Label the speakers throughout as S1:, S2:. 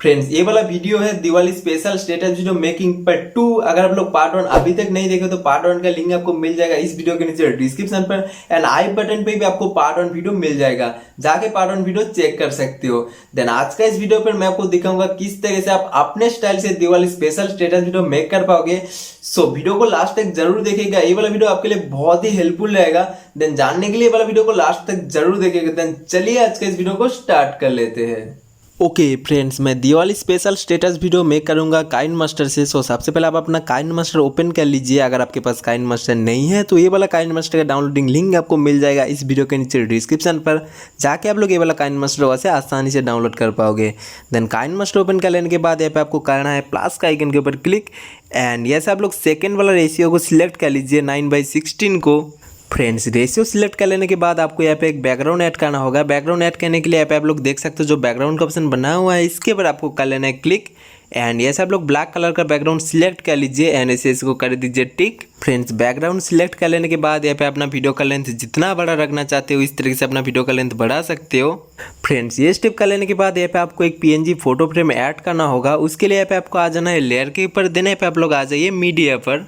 S1: Friends ये वाला video है Diwali special status video making part 2। अगर आप लोग पार्ट 1 अभी तक नहीं देखे तो पार्ट 1 का लिंक आपको मिल जाएगा इस वीडियो के नीचे डिस्क्रिप्शन पर, एंड आई बटन पे भी आपको पार्ट 1 वीडियो मिल जाएगा, जाके पार्ट 1 वीडियो चेक कर सकते हो। देन आज का इस वीडियो पर मैं आपको दिखाऊंगा किस तरह से आप अपने स्टाइल से Diwali special status video make कर पाओगे। सो वीडियो को लास्ट तक जरूर देखिएगा, ये वाला वीडियो आपके लिए बहुत ही हेल्पफुल रहेगा। देन जानने के लिए वाला वीडियो को लास्ट तक जरूर देखिएगा। देन चलिए आज के इस वीडियो को स्टार्ट कर लेते हैं। ओके फ्रेंड्स, मैं Diwali special status video make करूंगा काइनमास्टर से। सो सबसे पहले आप अपना काइनमास्टर ओपन कर लीजिए। अगर आपके पास काइनमास्टर नहीं है तो ये वाला काइनमास्टर का डाउनलोडिंग लिंक आपको मिल जाएगा इस वीडियो के नीचे डिस्क्रिप्शन पर, जाके आप लोग ये वाला काइनमास्टर वहाँ से आसानी से डाउनलोड कर पाओगे। देन काइनमास्टर ओपन कर लेने के बाद यहाँ पे आपको करना है प्लस का आइकन के ऊपर क्लिक, एंड यहाँ से आप लोग सेकेंड वाला रेशियो को सिलेक्ट कर लीजिए 9/16 को। फ्रेंड्स रेशियो सिलेक्ट कर लेने के बाद आपको यहाँ पे एक बैकग्राउंड ऐड करना होगा। बैकग्राउंड ऐड करने के लिए यहाँ पे आप लोग देख सकते हो जो बैकग्राउंड का ऑप्शन बना हुआ है, इसके ऊपर आपको कर लेना है क्लिक, एंड ऐसे आप लोग ब्लैक कलर का बैकग्राउंड सिलेक्ट कर लीजिए एंड ऐसे इसको कर दीजिए टिक। फ्रेंड्स बैकग्राउंड सिलेक्ट कर लेने के बाद यहाँ पे अपना वीडियो का लेंथ जितना बड़ा रखना चाहते हो इस तरीके से अपना वीडियो का लेंथ बढ़ा सकते हो। फ्रेंड्स ये स्टेप कर लेने के बाद यहाँ पे आपको एक PNG फोटो फ्रेम ऐड करना होगा। उसके लिए यहाँ पे आपको आ जाना है लेयर के ऊपर, देने यहाँ पे आप लोग आ जाइए मीडिया पर।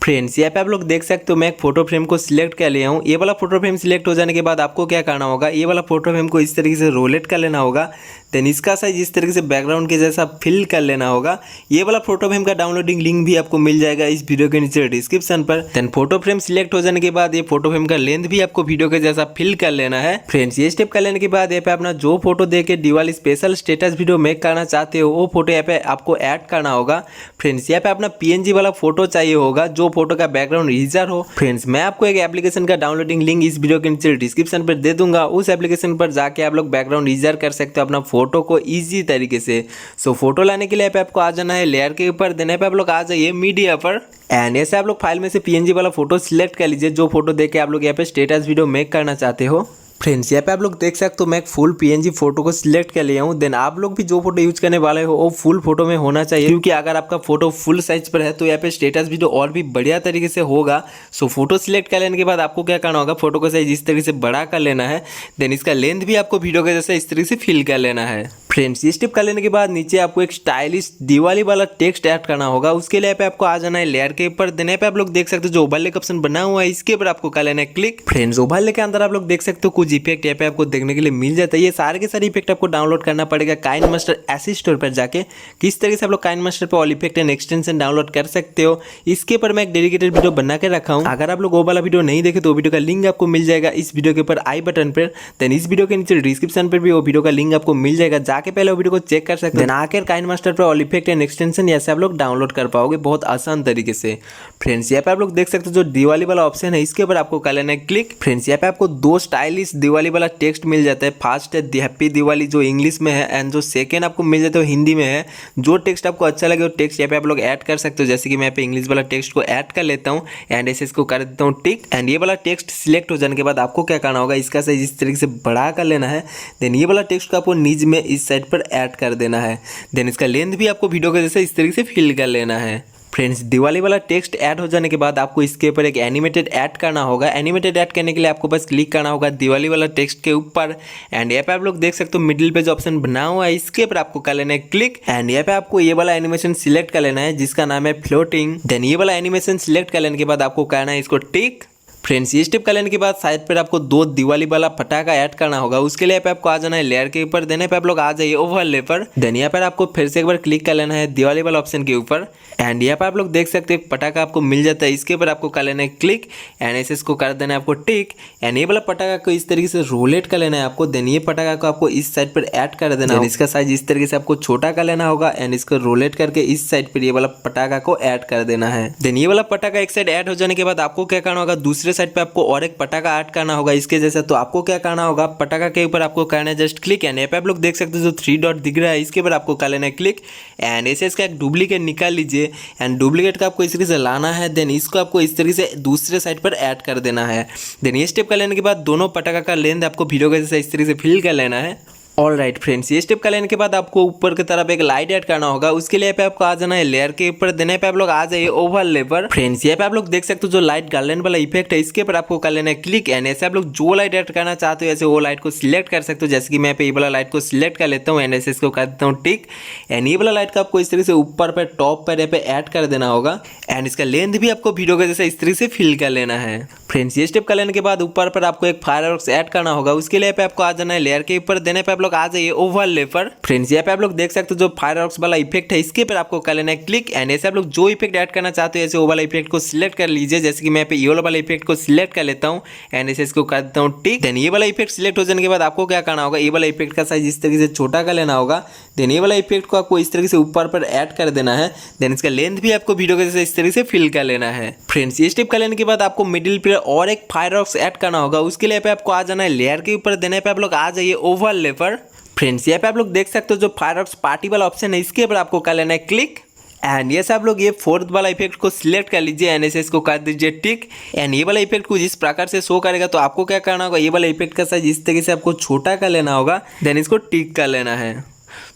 S1: फ्रेंड्स यहाँ पे आप लोग देख सकते हो मैं एक फोटो फ्रेम को सिलेक्ट कर लिया हूँ। ये वाला फोटो फ्रेम सिलेक्ट हो जाने के बाद आपको क्या करना होगा, ये वाला फोटो फ्रेम को इस तरीके से रोलेट कर लेना होगा। देन इसका साइज इस तरीके से बैकग्राउंड के जैसा फिल कर लेना होगा। ये वाला फोटो फ्रेम का डाउनलोडिंग लिंक भी आपको मिल जाएगा इस वीडियो के नीचे डिस्क्रिप्शन पर। देन फोटो फ्रेम सिलेक्ट हो जाने के बाद ये फोटो फ्रेम का लेंथ भी आपको वीडियो के जैसा फिल कर लेना है। फ्रेंड्स ये स्टेप कर लेने के बाद यहाँ पे अपना जो फोटो देके Diwali special status video make करना चाहते हो वो फोटो यहाँ पे आपको ऐड करना होगा। फ्रेंड्स यहाँ पे अपना PNG वाला फोटो चाहिए होगा जो फोटो का बैकग्राउंड इरेजर हो। फ्रेंड्स मैं आपको एक एप्लीकेशन का डाउनलोडिंग लिंक इस वीडियो के नीचे डिस्क्रिप्शन पर दे दूंगा, उस एप्लीकेशन पर जाके आप लोग बैकग्राउंड इरेजर कर सकते हो अपना फोटो को इजी तरीके से। सो फोटो लाने के लिए पे आपको आ जाना है लेयर के ऊपर, देने पे आप लोग आ जाइए मीडिया पर, एंड ऐसे आप लोग फाइल में से PNG वाला फोटो सिलेक्ट कर लीजिए जो फोटो देके आप लोग यहाँ पे स्टेटस वीडियो मेक करना चाहते हो। फ्रेंड्स यहाँ पे आप लोग देख सकते हो मैं एक फुल PNG फोटो को सिलेक्ट कर लिया हूँ। देन आप लोग भी जो फोटो यूज करने वाले हो वो फुल फोटो में होना चाहिए, क्योंकि अगर आपका फोटो फुल साइज पर है तो यहाँ पे स्टेटस वीडियो और भी बढ़िया तरीके से होगा। सो फोटो सिलेक्ट कर लेने के बाद आपको क्या करना होगा, फोटो का साइज इस तरीके से बड़ा कर लेना है। देन इसका लेंथ भी आपको वीडियो के जैसा इस तरीके से फिल कर लेना है। फ्रेंड्स ये स्टेप कर लेने के बाद नीचे आपको एक स्टाइलिश दिवाली वाला टेक्स्ट ऐड करना होगा। उसके लिए पे आपको आ जाना है लेयर के ऊपर, देने पे आप लोग देख सकते हो जो ओवरले का ऑप्शन बना हुआ है इसके ऊपर आपको कर लेना है क्लिक। फ्रेंड्स ओवरले के अंदर आप लोग देख सकते हो कुछ इफेक्ट यहाँ पे आपको देखने के लिए मिल जाता है। ये सारे के सारे इफेक्ट आपको डाउनलोड करना पड़ेगा काइनमास्टर ऐसी स्टोर पर जाके। किस तरीके से आप लोग काइनमास्टर पर all effect and extension download कर सकते हो इसके ऊपर मैं एक डेडिकेटेड वीडियो बना के रखा हूँ। अगर आप लोग वो वाला वीडियो नहीं देखे तो वीडियो का लिंक आपको मिल जाएगा इस वीडियो के ऊपर आई बटन पर। देन इस वीडियो के नीचे डिस्क्रिप्शन पर भी वो वीडियो का लिंक आपको मिल जाएगा, जाके पहले वो वीडियो को चेक कर सकते हैं। आकर काइनमास्टर पर ऑल इफेक्ट एंड एक्सटेंशन ऐसे आप लोग डाउनलोड कर पाओगे बहुत आसान तरीके से। फ्रेंड्स यहाँ पे आप लोग देख सकते हो जो दिवाली वाला ऑप्शन है इसके ऊपर आपको कर लेना है क्लिक। फ्रेंड्स यहाँ पे आपको दो स्टाइलिश दिवाली वाला टेक्स्ट मिल जाता है। फर्स्ट है हैप्पी दिवाली जो इंग्लिश में है, एंड जो सेकेंड आपको मिल जाता है हिंदी में है। जो टेक्स्ट आपको अच्छा लगे वो टेक्स्ट यहाँ पे आप लोग ऐड कर सकते हो। जैसे कि मैं यहाँ पे इंग्लिश वाला टेक्स्ट को ऐड कर लेता हूँ एंड ऐसे इसको कर देता हूँ टिक। एंड ये वाला टेक्स्ट सिलेक्ट हो जाने के बाद आपको क्या करना होगा, इसका साइज इस तरीके से बड़ा कर लेना है। देन ये वाला टेक्स्ट को आपको नीचे में इस साइड पर ऐड कर देना है। देन इसका लेंथ भी आपको वीडियो के जैसे इस तरीके से फिल कर लेना है। फ्रेंड्स दिवाली वाला टेक्स्ट ऐड हो जाने के बाद आपको इसके ऊपर एक एनिमेटेड ऐड करना होगा। एनिमेटेड ऐड करने के लिए आपको बस क्लिक करना होगा दिवाली वाला टेक्स्ट के ऊपर, एंड यहाँ पे आप लोग देख सकते हो मिडिल पे जो ऑप्शन बना हुआ है इसके ऊपर आपको कर लेना है क्लिक। एंड यहाँ पे आपको ये वाला एनिमेशन सिलेक्ट कर लेना है जिसका नाम है फ्लोटिंग। देन ये वाला एनिमेशन सिलेक्ट कर लेने के बाद आपको करना है इसको टिक। फ्रेंड्स ये स्टेप कर लेने के बाद साइड पर आपको दो दिवाली वाला पटाखा ऐड करना होगा। उसके लिए पे आपको आ जाना है लेयर के ऊपर, देने पे आप लोग आ जाइए ओवरले पर। देन यहाँ पर आपको फिर से एक बार क्लिक कर लेना है दिवाली वाला ऑप्शन के ऊपर, एंड यहाँ पर आप लोग देख सकते हैं पटाखा आपको मिल जाता है। इसके ऊपर आपको कर लेना है क्लिक एंड ऐसे इसको कर देना है आपको टिक। एंड ये वाला पटाखा को इस तरीके से रोलेट कर लेना है आपको। देन ये पटाखा को आपको इस साइड पर ऐड कर देना है। इसका साइज इस तरीके से आपको छोटा कर लेना होगा एंड इसको रोलेट करके इस साइड पर ये वाला पटाखा को ऐड कर देना है। देन ये वाला पटाखा एक साइड ऐड हो जाने के बाद आपको क्या करना होगा, दूसरे साइड पे आपको और एक पटाखा ऐड करना होगा इसके जैसा। तो आपको क्या करना होगा, पटाखा के ऊपर आपको करना है जस्ट क्लिक, एंड यहाँ पे आप लोग देख सकते हो जो 3 डॉट दिख रहा है इसके ऊपर आपको कर लेना है क्लिक। एंड ऐसे इसका एक डुप्लीकेट निकाल लीजिए, एंड डुप्लीकेट का आपको इस तरीके से लाना है। देन इसको आपको इस तरीके से दूसरे साइड पर ऐड कर देना है। देन ये स्टेप कर लेने के बाद दोनों पटाखा का लेंथ आपको वीडियो के जैसे इस तरीके से फिल कर लेना है। ऑलराइट फ्रेंड्स, ये स्टेप कर लेने के बाद आपको ऊपर की तरफ एक लाइट ऐड करना होगा। उसके लिए पे आपको आ जाना है लेयर के ऊपर, देने पे आप लोग आ जाइए ओवरले पर। फ्रेंड्स यहाँ पे आप लोग देख सकते हो जो लाइट गार्लैंड वाला इफेक्ट है, इसके ऊपर आपको कर लेना है क्लिक। एंड ऐसे आप लोग जो लाइट ऐड करना चाहते हो ऐसे वो लाइट को सिलेक्ट कर सकते हो। जैसे कि मैं पे ये वाला लाइट को सिलेक्ट कर लेता हूँ एंड ऐसे इसको कर देता हूँ टिक। एंड ये वाला लाइट का आपको इस तरीके से ऊपर पे टॉप पर पे ऐड कर देना होगा। एंड इसका लेंथ भी आपको वीडियो के जैसे इस तरीके से फिल कर लेना है। फ्रेंड्स ये स्टेप कर लेने के बाद ऊपर पर आपको एक फायरवर्क्स ऐड करना होगा। उसके लिए पे आपको आ जाना है लेयर के ऊपर, देने पे आप लोग आ जाइए ओवरले पर। फ्रेंड्स यहाँ पे आप लोग देख सकते हो जो फायरवर्क्स वाला इफेक्ट है इसके पर आपको कर लेना है क्लिक। एंड ऐसे आप लोग जो इफेक्ट ऐड करना चाहते हो ऐसे वो वाला इफेक्ट को सिलेक्ट कर लीजिए। जैसे कि मैं पे ये वाला इफेक्ट को सिलेक्ट कर लेता हूँ एंड ऐसे इसको कर देता हूँ टिक। देन ये वाला इफेक्ट सिलेक्ट हो जाने के बाद आपको क्या करना होगा, ये वाला इफेक्ट का साइज इस तरीके से छोटा कर लेना होगा। देन ये वाला इफेक्ट को आपको इस तरीके से ऊपर पर ऐड कर देना है। देन इसका लेंथ भी आपको वीडियो के जैसे इस तरीके से फिल कर लेना है। फ्रेंड्स ये स्टेप कर लेने के बाद आपको मिडिल पर और एक फायरवर्क्स ऐड करना होगा। उसके लिए पे आपको आ जाना है लेयर के ऊपर, देने पे आप लोग आ जाइए ओवरले पर। फ्रेंड्स यहाँ पे आप लोग देख सकते हो जो फायरवर्क्स पार्टी वाला ऑप्शन है इसके ऊपर आपको कर लेना है क्लिक। एंड ये आप लोग ये फोर्थ वाला इफेक्ट को सिलेक्ट कर लीजिए एंड ऐसे इसको कर दीजिए टिक। एंड ये वाला इफेक्ट को जिस प्रकार से शो करेगा तो आपको क्या करना होगा, ये वाला इफेक्ट का साइज इस तरीके से आपको छोटा कर लेना होगा। देन इसको टिक कर लेना है।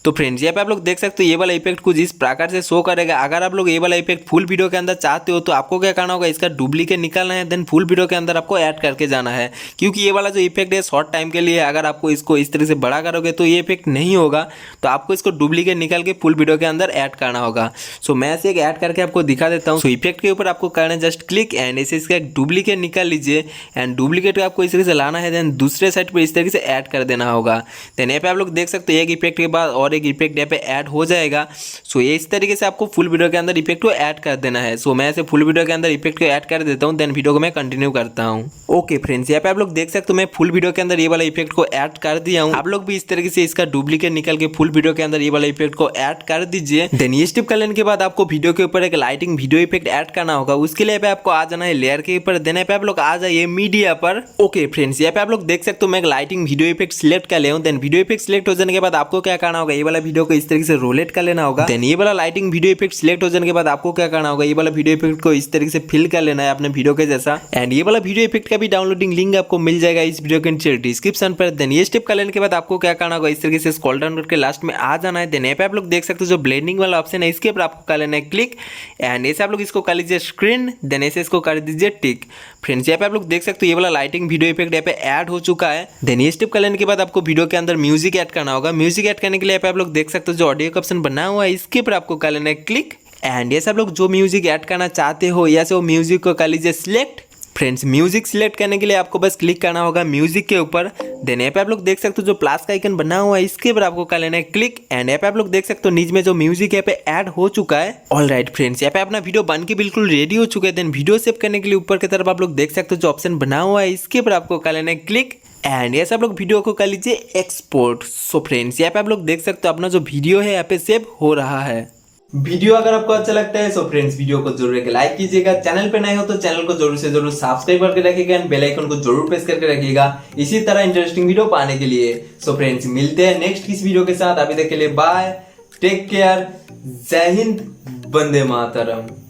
S1: तो फ्रेंड्स यहाँ पे आप लोग देख सकते हो ये वाला इफेक्ट कुछ इस प्रकार से शो करेगा। अगर आप लोग ये वाला इफेक्ट फुल वीडियो के अंदर चाहते हो तो आपको क्या करना होगा, इसका डुप्लीकेट निकालना है। देन फुल वीडियो के अंदर आपको ऐड करके जाना है, क्योंकि ये वाला जो इफेक्ट है शॉर्ट टाइम के लिए। अगर आपको इसको इस तरह से बड़ा करोगे तो ये इफेक्ट नहीं होगा, तो आपको इसको डुप्लीकेट निकाल के फुल वीडियो के अंदर ऐड करना होगा। सो मैं ऐसे एक ऐड करके आपको दिखा देता हूँ। सो इफेक्ट के ऊपर आपको करना है जस्ट क्लिक एंड ऐसे इसका एक डुप्लीकेट निकाल लीजिए। एंड डुप्लीकेट आपको इस तरीके से लाना है, देन दूसरे साइड पर इस तरीके से ऐड कर देना होगा। देन यहाँ पे आप लोग देख सकते हो एक इफेक्ट के बाद और एक इफेक्ट यहाँ पे ऐड हो जाएगा। सो ये इस तरीके से आपको फुल वीडियो के अंदर इफेक्ट को ऐड कर देना है। सो मैं ऐसे फुल वीडियो के अंदर इफेक्ट को ऐड कर देता हूँ, देन वीडियो को मैं कंटिन्यू करता हूँ। ओके फ्रेंड्स यहाँ पे आप लोग देख सकते हो मैं फुल वीडियो के अंदर ये वाला इफेक्ट को ऐड कर दिया हूँ। आप लोग भी इस तरीके से इसका डुप्लीकेट निकाल के फुल वीडियो के अंदर ये वाला इफेक्ट को ऐड कर दीजिए। देन ये स्टेप कर लेने के बाद आपको वीडियो के ऊपर एक लाइटिंग वीडियो इफेक्ट ऐड करना होगा। उसके लिए आपको आ जाना है लेयर के ऊपर, देने पे आप लोग आ जाइए मीडिया पर। ओके फ्रेंड्स यहाँ पे आप लोग देख सकते हो मैं एक लाइटिंग वीडियो इफेक्ट सिलेक्ट कर लिया हूँ। देन वीडियो इफेक्ट सिलेक्ट हो जाने के बाद आपको क्या करना होगा, ये वाला वीडियो को इस तरीके से रोलेट कर लेना होगा। देन ये वाला लाइटिंग वीडियो इफेक्ट सिलेक्ट हो जाने के बाद आपको क्या करना होगा, ये वाला वीडियो इफेक्ट को इस तरीके से फिल कर लेना है अपने वीडियो के जैसा। एंड ये वाला वीडियो इफेक्ट का भी डाउनलोडिंग लिंक आपको मिल जाएगा इस वीडियो के नीचे डिस्क्रिप्शन पर। देन ये स्टेप कर लेने के बाद आपको क्या करना होगा, इस तरीके से स्क्रॉल डाउन करके लास्ट में आ जाना है। देन यहाँ पे आप लोग देख सकते हो जो ब्लेंडिंग वाला ऑप्शन है इसके ऊपर आपको कर लेना है क्लिक। एंड ऐसे आप लोग इसको कर लीजिए स्क्रीन, देन ऐसे इसको कर दीजिए टिक। फ्रेंड्स यहाँ पे आप लोग देख सकते हो ये वाला लाइटिंग वीडियो इफेक्ट यहाँ पे ऐड हो चुका है। देन ये स्टेप कर लेने के बाद आपको वीडियो के अंदर म्यूजिक ऐड करना होगा। म्यूजिक ऐड करने के लिए यहाँ पे आप लोग देख सकते हो जो ऑडियो का ऑप्शन बना हुआ है इसके ऊपर आपको कर लेना है क्लिक। एंड ये सब लोग जो म्यूजिक ऐड करना चाहते हो या से वो म्यूजिक को कर लीजिए सिलेक्ट। फ्रेंड्स म्यूजिक सिलेक्ट करने के लिए आपको बस क्लिक करना होगा म्यूजिक के ऊपर। देन यहाँ पे आप लोग देख सकते हो जो प्लस का आइकन बना हुआ है इसके ऊपर आपको कर लेना है क्लिक। एंड यहाँ पे आप लोग देख सकते हो नीचे में जो म्यूजिक यहाँ पे ऐड हो चुका है। ऑलराइट फ्रेंड्स यहाँ पे अपना वीडियो बन के बिल्कुल रेडी हो चुका है। देन वीडियो सेव करने के लिए ऊपर की तरफ आप लोग देख सकते हो जो ऑप्शन बना हुआ है इसके ऊपर आपको कर लेना है क्लिक। एंड ये सब लोग वीडियो को कर लीजिए एक्सपोर्ट। सो फ्रेंड्स यहाँ पे आप लोग देख सकते हो अपना जो वीडियो है यहाँ पे सेव हो रहा है। वीडियो अगर आपको अच्छा लगता है सो फ्रेंड्स वीडियो को जरूर एक लाइक कीजिएगा। चैनल पे नए हो तो चैनल को जरूर से जरूर सब्सक्राइब करके रखिएगा एंड बेल आइकन को जरूर प्रेस करके रखिएगा इसी तरह इंटरेस्टिंग वीडियो पाने के लिए। सो फ्रेंड्स मिलते हैं नेक्स्ट किस वीडियो के साथ। अभी तक के लिए बाय, टेक केयर, जय हिंद, वंदे मातरम।